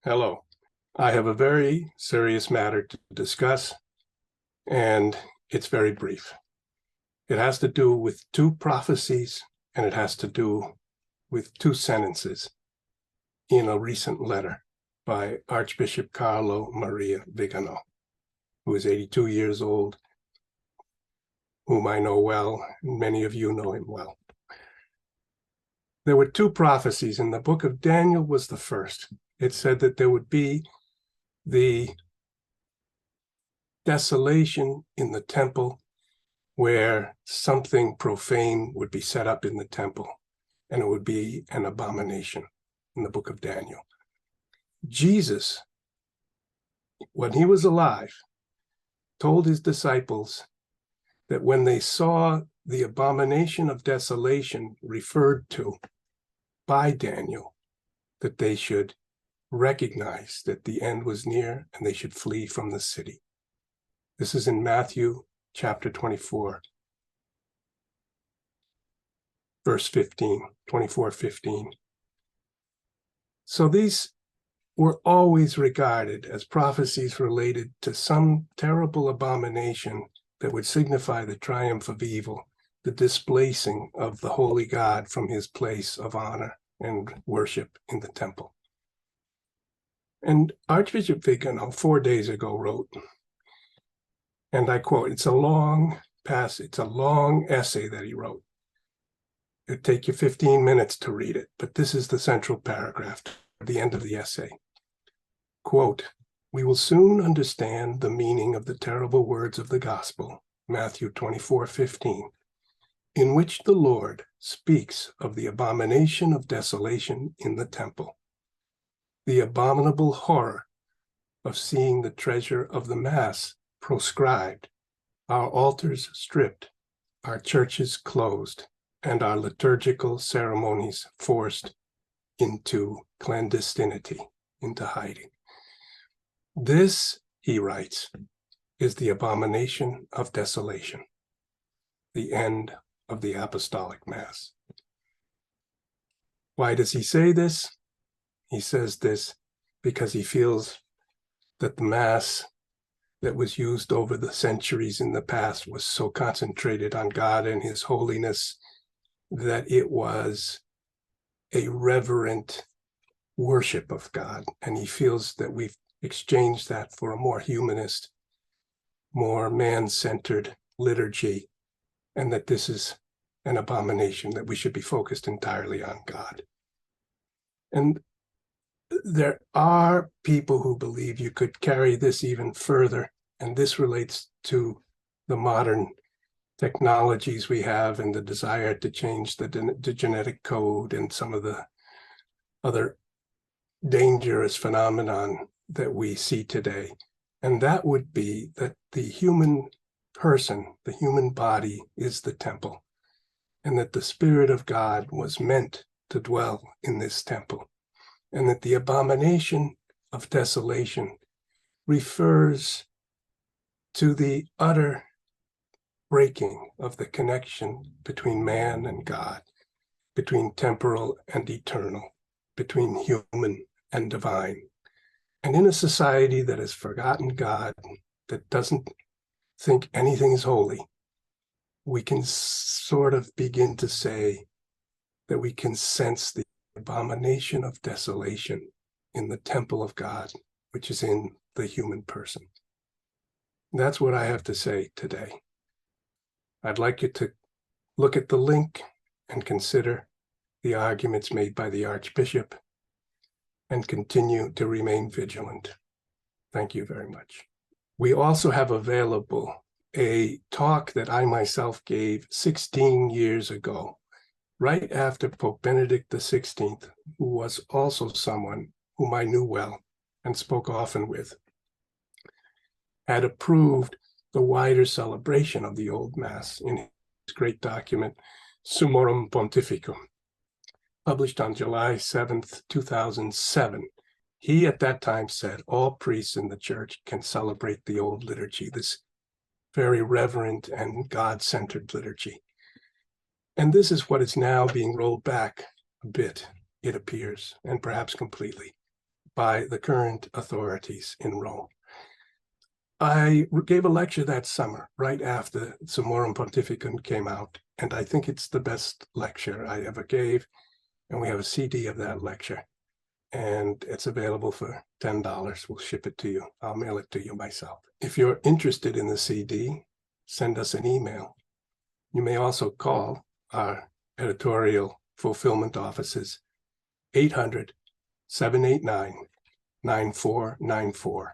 Hello. I have a very serious matter to discuss, and it's very brief. It has to do with two prophecies, and it has to do with two sentences in a recent letter by Archbishop Carlo Maria Vigano, who is 82 years old, whom I know well, and many of you know him well. There were two prophecies, and the book of Daniel was the first. It said that there would be the desolation in the temple where something profane would be set up in the temple, and it would be an abomination in the book of Daniel. Jesus, when he was alive, told his disciples that when they saw the abomination of desolation referred to by Daniel, that they should recognize that the end was near and they should flee from the city. This is in Matthew chapter 24, verse 15, 24:15. So these were always regarded as prophecies related to some terrible abomination that would signify the triumph of evil, the displacing of the holy God from his place of honor and worship in the temple. And Archbishop Vigano 4 days ago wrote, and I quote, it's a long essay that he wrote. It'd take you 15 minutes to read it, but this is the central paragraph at the end of the essay. Quote, we will soon understand the meaning of the terrible words of the gospel, Matthew 24:15, in which the Lord speaks of the abomination of desolation in the temple, the abominable horror of seeing the treasure of the Mass proscribed, our altars stripped, our churches closed, and our liturgical ceremonies forced into clandestinity, into hiding. This, he writes, is the abomination of desolation, the end of the apostolic Mass. Why does he say this? He says this because he feels that the Mass that was used over the centuries in the past was so concentrated on God and his holiness that it was a reverent worship of God. And he feels that we've exchanged that for a more humanist, more man-centered liturgy, and that this is an abomination, that we should be focused entirely on God. And there are people who believe you could carry this even further, and this relates to the modern technologies we have and the desire to change the genetic code and some of the other dangerous phenomenon that we see today. And that would be that the human person, the human body, is the temple, and that the Spirit of God was meant to dwell in this temple, and that the abomination of desolation refers to the utter breaking of the connection between man and God, between temporal and eternal, between human and divine. And in a society that has forgotten God, that doesn't think anything is holy, we can sort of begin to say that we can sense the abomination of desolation in the temple of God, which is in the human person. That's what I have to say today. I'd like you to look at the link and consider the arguments made by the Archbishop and continue to remain vigilant. Thank you very much. We also have available a talk that I myself gave 16 years ago, right after Pope Benedict XVI, who was also someone whom I knew well and spoke often with, had approved the wider celebration of the Old Mass in his great document, Summorum Pontificum, published on July 7th, 2007. He at that time said all priests in the church can celebrate the old liturgy, this very reverent and God-centered liturgy. And this is what is now being rolled back a bit, it appears, and perhaps completely, by the current authorities in Rome. I gave a lecture that summer, right after Summorum Pontificum came out, and I think it's the best lecture I ever gave, and we have a CD of that lecture, and it's available for $10. We'll ship it to you. I'll mail it to you myself. If you're interested in the CD, send us an email. You may also call our editorial fulfillment offices, 800-789-9494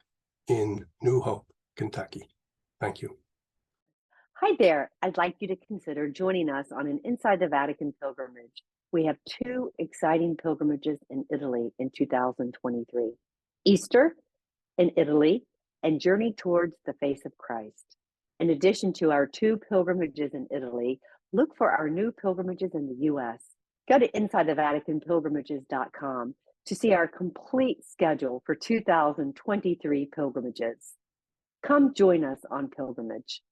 in New Hope, Kentucky. Thank you. Hi there. I'd like you to consider joining us on an Inside the Vatican pilgrimage. We have 2 exciting pilgrimages in Italy in 2023. Easter in Italy and Journey Towards the Face of Christ. In addition to our 2 pilgrimages in Italy, look for our new pilgrimages in the U.S. Go to InsideTheVaticanPilgrimages.com to see our complete schedule for 2023 pilgrimages. Come join us on pilgrimage.